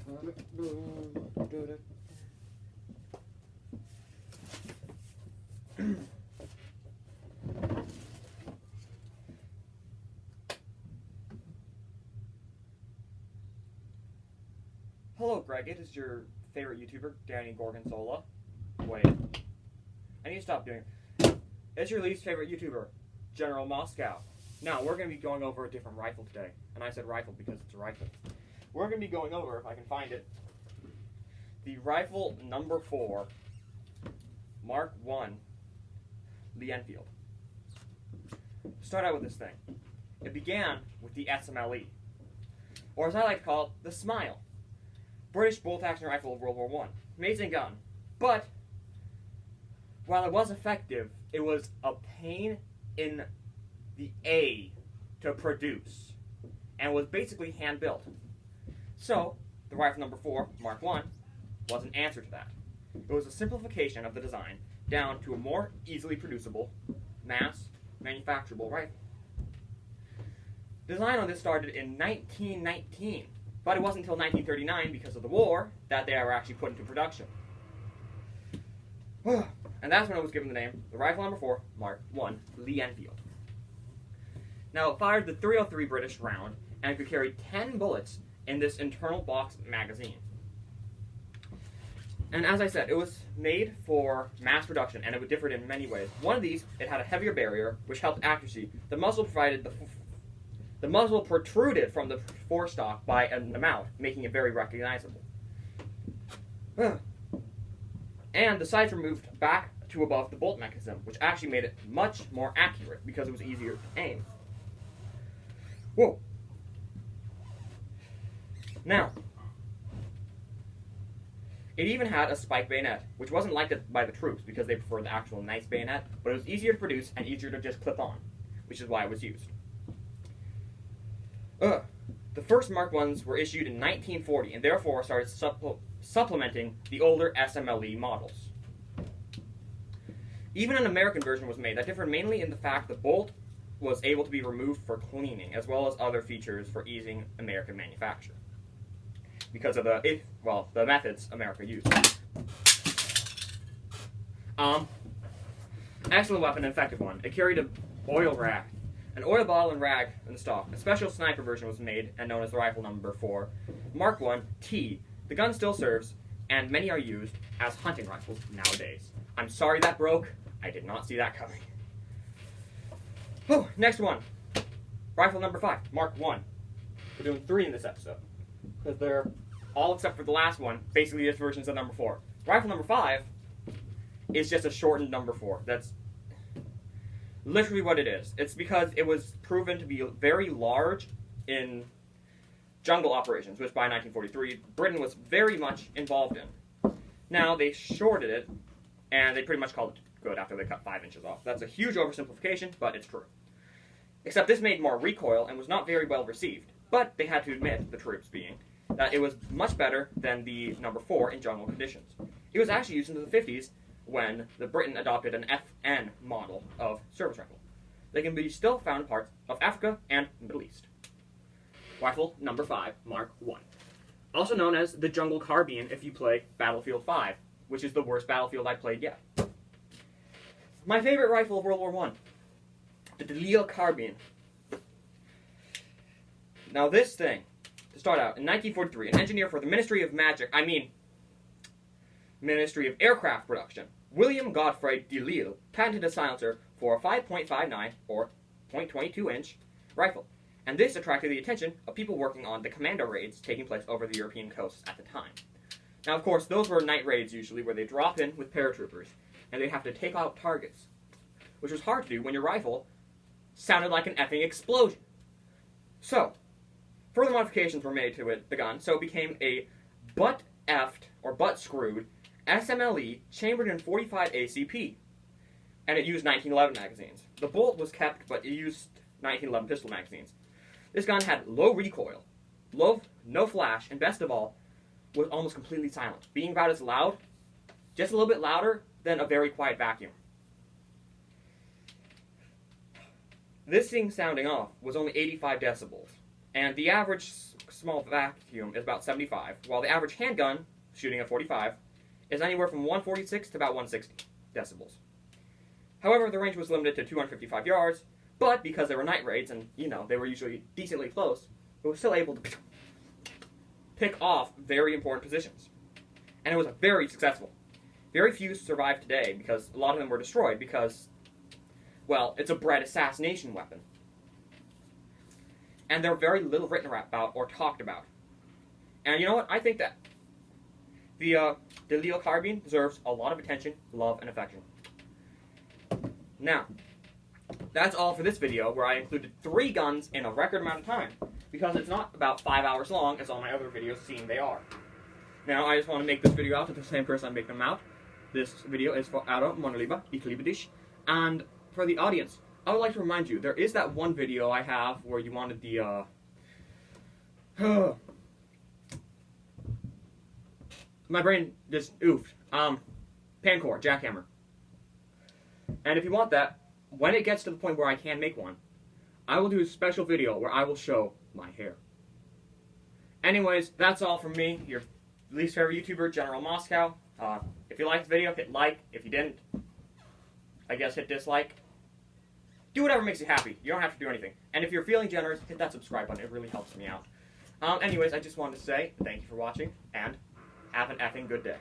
Hello, Greg. It is your favorite YouTuber, Danny Gorgonzola. Wait. I need to stop doing it. It's your least favorite YouTuber, General Moscow. Now, we're going to be going over a different rifle today. And I said rifle because it's a rifle. We're going to be going over, if I can find it, the rifle number 4, Mark I, Lee Enfield. Start out with this thing. It began with the SMLE, or as I like to call it, the Smile. British bolt-action rifle of World War I. Amazing gun. But, while it was effective, it was a pain in the A to produce, and was basically hand-built. So, the rifle number 4, Mark I, was an answer to that. It was a simplification of the design down to a more easily producible, mass-manufacturable rifle. Design on this started in 1919, but it wasn't until 1939, because of the war, that they were actually put into production. And that's when it was given the name, the rifle number 4, Mark I, Lee Enfield. Now, it fired the .303 British round, and it could carry 10 bullets in this internal box magazine. And as I said, it was made for mass production, and it differed in many ways. One of these, it had a heavier barrier, which helped accuracy. The muzzle protruded from the forestock by an amount, making it very recognizable. And the sights were moved back to above the bolt mechanism, which actually made it much more accurate because it was easier to aim. Whoa. Now, it even had a spike bayonet, which wasn't liked by the troops because they preferred the actual nice bayonet, but it was easier to produce and easier to just clip on, which is why it was used. The first Mark I's were issued in 1940 and therefore started supplementing the older SMLE models. Even an American version was made that differed mainly in the fact the bolt was able to be removed for cleaning, as well as other features for easing American manufacture, because of the methods America used. Excellent weapon, an effective one. It carried an oil bottle and rag in the stock. A special sniper version was made and known as the rifle number 4, Mark I T. The gun still serves, and many are used as hunting rifles nowadays. I'm sorry that broke. I did not see that coming. Next one. Rifle number 5, Mark I. We're doing 3 in this episode, because they're all except for the last one, basically just versions of number 4. Rifle number 5 is just a shortened number 4. That's literally what it is. It's because it was proven to be very large in jungle operations, which by 1943, Britain was very much involved in. Now, they shorted it, and they pretty much called it good after they cut 5 inches off. That's a huge oversimplification, but it's true. Except this made more recoil and was not very well received. But they had to admit, the troops being, that it was much better than the number 4 in jungle conditions. It was actually used into the 50s when the Britain adopted an FN model of service rifle. They can be still found in parts of Africa and the Middle East. Rifle number 5, Mark I. Also known as the Lisle Carbine if you play Battlefield 5, which is the worst battlefield I played yet. My favorite rifle of World War I, the Lisle Carbine. Now this thing, to start out, in 1943, an engineer for the Ministry of Aircraft Production, William Godfrey de Lisle, patented a silencer for a 5.59 or 0.22 inch rifle, and this attracted the attention of people working on the commando raids taking place over the European coasts at the time. Now, of course, those were night raids usually, where they drop in with paratroopers, and they'd have to take out targets, which was hard to do when your rifle sounded like an effing explosion. So, further modifications were made to the gun, so it became a butt-effed, or butt-screwed, SMLE chambered in 45 ACP, and it used 1911 magazines. The bolt was kept, but it used 1911 pistol magazines. This gun had low recoil, no flash, and best of all, was almost completely silent, being about as loud, just a little bit louder, than a very quiet vacuum. This thing sounding off was only 85 decibels, and the average small vacuum is about 75, while the average handgun, shooting at 45, is anywhere from 146 to about 160 decibels. However, the range was limited to 255 yards, but because they were night raids and, they were usually decently close, it was still able to pick off very important positions. And it was very successful. Very few survive today because a lot of them were destroyed because, well, it's a bred assassination weapon. And they're very little written about or talked about. And you know what? I think that the Lisle Carbine deserves a lot of attention, love, and affection. Now, that's all for this video, where I included 3 guns in a record amount of time, because it's not about 5 hours long as all my other videos seem they are. Now, I just want to make this video out to the same person I'm making them out. This video is for Aro Monoliba, ich liebe dich. And for the audience, I would like to remind you, there is that one video I have where you wanted the, my brain just oofed. Pancore, jackhammer. And if you want that, when it gets to the point where I can make one, I will do a special video where I will show my hair. Anyways, that's all from me, your least favorite YouTuber, General Moscow. If you liked the video, hit like. If you didn't, I guess hit dislike. Do whatever makes you happy. You don't have to do anything. And if you're feeling generous, hit that subscribe button. It really helps me out. Anyways, I just wanted to say thank you for watching, and have an effing good day.